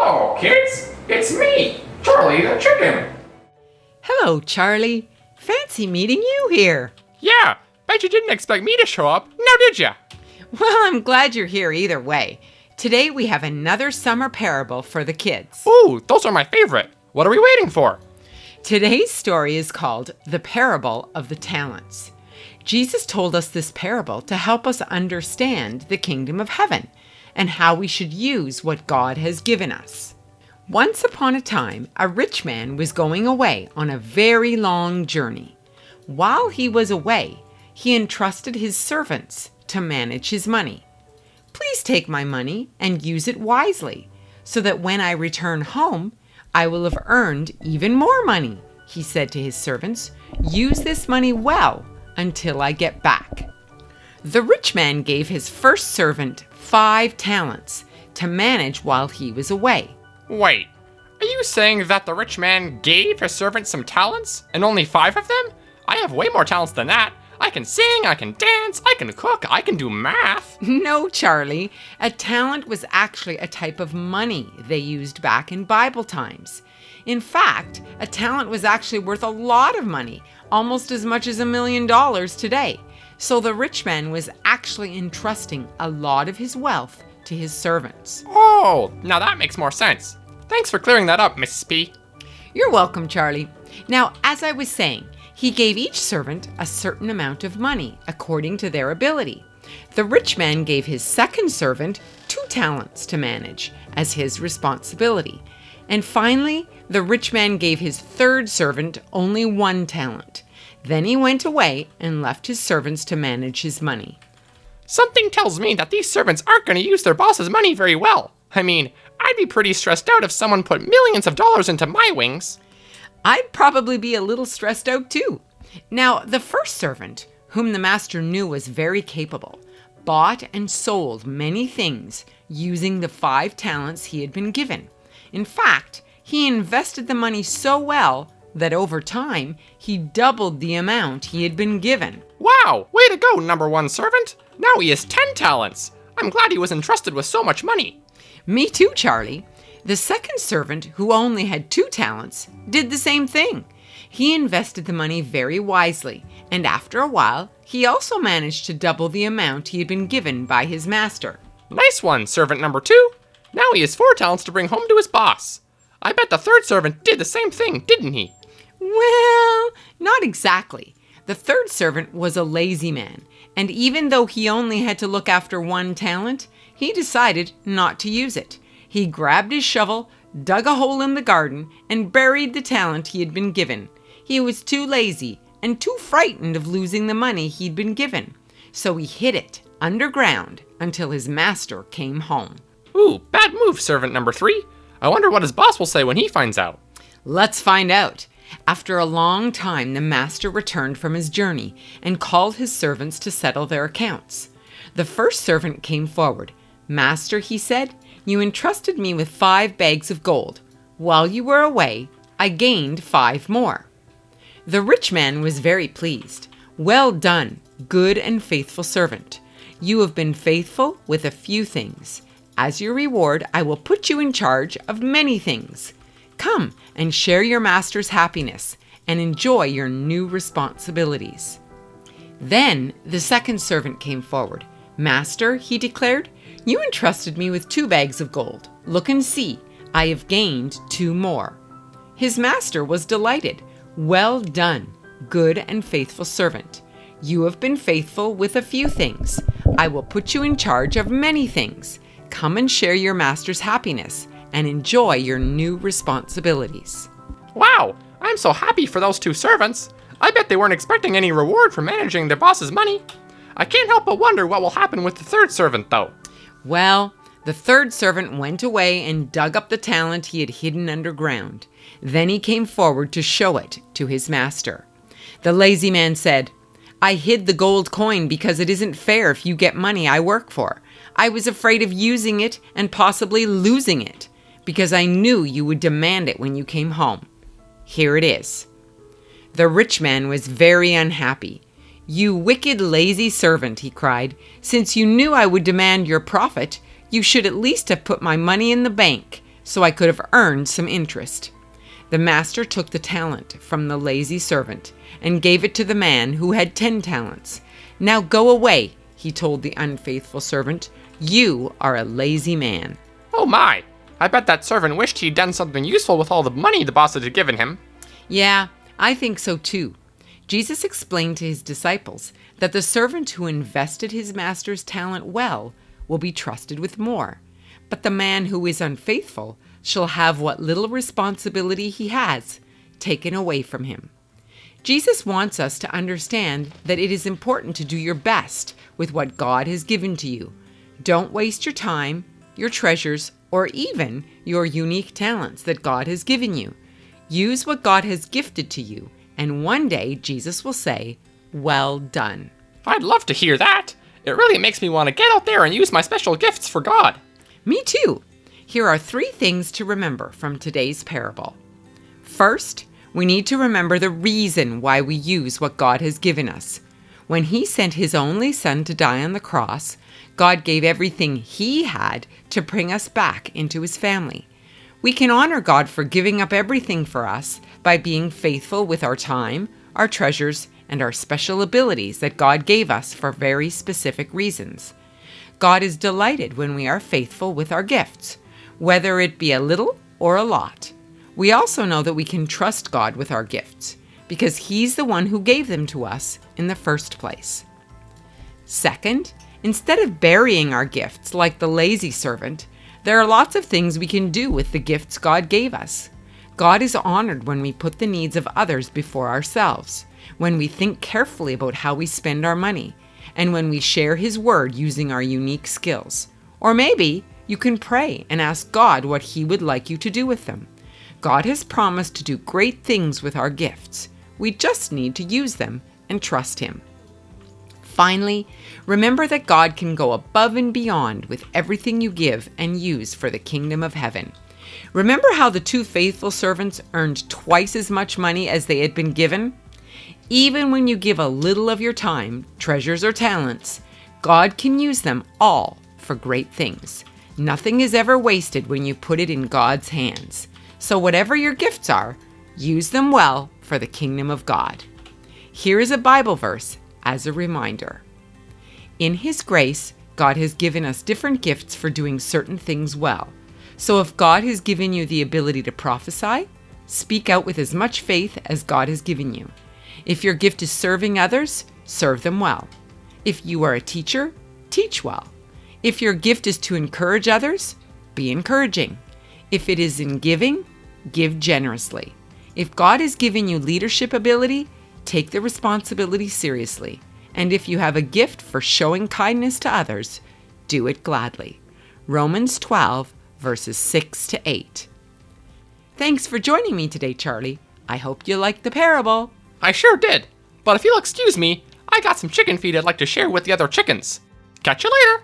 Hello, kids. It's me, Charlie the Chicken. Hello, Charlie. Fancy meeting you here. Yeah, bet you didn't expect me to show up, now did ya? Well, I'm glad you're here either way. Today we have another summer parable for the kids. Ooh, those are my favorite. What are we waiting for? Today's story is called The Parable of the Talents. Jesus told us this parable to help us understand the kingdom of heaven and how we should use what God has given us. Once upon a time, a rich man was going away on a very long journey. While he was away, he entrusted his servants to manage his money. Please take my money and use it wisely, so that when I return home, I will have earned even more money, he said to his servants. Use this money well until I get back. The rich man gave his first servant 5 talents to manage while he was away. Wait, are you saying that the rich man gave his servants some talents, and only 5 of them? I have way more talents than that. I can sing, I can dance, I can cook, I can do math. No, Charlie. A talent was actually a type of money they used back in Bible times. In fact, a talent was actually worth a lot of money, almost as much as $1 million today. So the rich man was actually entrusting a lot of his wealth to his servants. Oh, now that makes more sense. Thanks for clearing that up, Mrs. P. You're welcome, Charlie. Now, as I was saying, he gave each servant a certain amount of money according to their ability. The rich man gave his second servant 2 talents to manage as his responsibility. And finally, the rich man gave his third servant only 1 talent. Then he went away and left his servants to manage his money. Something tells me that these servants aren't going to use their boss's money very well. I mean, I'd be pretty stressed out if someone put millions of dollars into my wings. I'd probably be a little stressed out too. Now, the first servant, whom the master knew was very capable, bought and sold many things using the 5 talents he had been given. In fact, he invested the money so well that over time, he doubled the amount he had been given. Wow, way to go, number 1 servant. Now he has 10 talents. I'm glad he was entrusted with so much money. Me too, Charlie. The second servant, who only had 2 talents, did the same thing. He invested the money very wisely, and after a while, he also managed to double the amount he had been given by his master. Nice one, servant number 2. Now he has 4 talents to bring home to his boss. I bet the third servant did the same thing, didn't he? Well, not exactly. The third servant was a lazy man, and even though he only had to look after 1 talent, he decided not to use it. He grabbed his shovel, dug a hole in the garden, and buried the talent he had been given. He was too lazy and too frightened of losing the money he'd been given, so he hid it underground until his master came home. Ooh, bad move, servant number 3. I wonder what his boss will say when he finds out. Let's find out. After a long time, the master returned from his journey and called his servants to settle their accounts. The first servant came forward. "Master," he said, "you entrusted me with 5 bags of gold. While you were away, I gained 5 more." The rich man was very pleased. "Well done, good and faithful servant. You have been faithful with a few things. As your reward, I will put you in charge of many things. Come and share your master's happiness and enjoy your new responsibilities." Then the second servant came forward. "Master," he declared, "you entrusted me with 2 bags of gold. Look and see, I have gained 2 more." His master was delighted. "Well done, good and faithful servant. You have been faithful with a few things. I will put you in charge of many things. Come and share your master's happiness and enjoy your new responsibilities." Wow, I'm so happy for those 2 servants. I bet they weren't expecting any reward for managing their boss's money. I can't help but wonder what will happen with the third servant, though. Well, the third servant went away and dug up the talent he had hidden underground. Then he came forward to show it to his master. The lazy man said, "I hid the gold coin because it isn't fair if you get money I work for. I was afraid of using it and possibly losing it, because I knew you would demand it when you came home. Here it is." The rich man was very unhappy. "You wicked, lazy servant," he cried. "Since you knew I would demand your profit, you should at least have put my money in the bank. so I could have earned some interest. The master took the talent from the lazy servant and gave it to the man who had 10 talents. Now go away, he told the unfaithful servant. You are a lazy man. Oh my! I bet that servant wished he'd done something useful with all the money the boss had given him. Yeah, I think so too. Jesus explained to his disciples that the servant who invested his master's talent well will be trusted with more. But the man who is unfaithful shall have what little responsibility he has taken away from him. Jesus wants us to understand that it is important to do your best with what God has given to you. Don't waste your time, your treasures, or even your unique talents that God has given you. Use what God has gifted to you, and one day Jesus will say, "Well done." I'd love to hear that. It really makes me want to get out there and use my special gifts for God. Me too. Here are 3 things to remember from today's parable. First, we need to remember the reason why we use what God has given us. When He sent His only Son to die on the cross, God gave everything He had to bring us back into His family. We can honor God for giving up everything for us by being faithful with our time, our treasures, and our special abilities that God gave us for very specific reasons. God is delighted when we are faithful with our gifts, whether it be a little or a lot. We also know that we can trust God with our gifts because He's the one who gave them to us in the first place. Second, instead of burying our gifts like the lazy servant, there are lots of things we can do with the gifts God gave us. God is honored when we put the needs of others before ourselves, when we think carefully about how we spend our money, and when we share His word using our unique skills. Or maybe you can pray and ask God what He would like you to do with them. God has promised to do great things with our gifts. We just need to use them and trust Him. Finally, remember that God can go above and beyond with everything you give and use for the kingdom of heaven. Remember how the 2 faithful servants earned twice as much money as they had been given? Even when you give a little of your time, treasures, or talents, God can use them all for great things. Nothing is ever wasted when you put it in God's hands. So whatever your gifts are, use them well for the kingdom of God. Here is a Bible verse as a reminder. In His grace, God has given us different gifts for doing certain things well. So if God has given you the ability to prophesy, speak out with as much faith as God has given you. If your gift is serving others, serve them well. If you are a teacher, teach well. If your gift is to encourage others, be encouraging. If it is in giving, give generously. If God has given you leadership ability, take the responsibility seriously. And if you have a gift for showing kindness to others, do it gladly. Romans 12, verses 6 to 8. Thanks for joining me today, Charlie. I hope you liked the parable. I sure did. But if you'll excuse me, I got some chicken feed I'd like to share with the other chickens. Catch you later.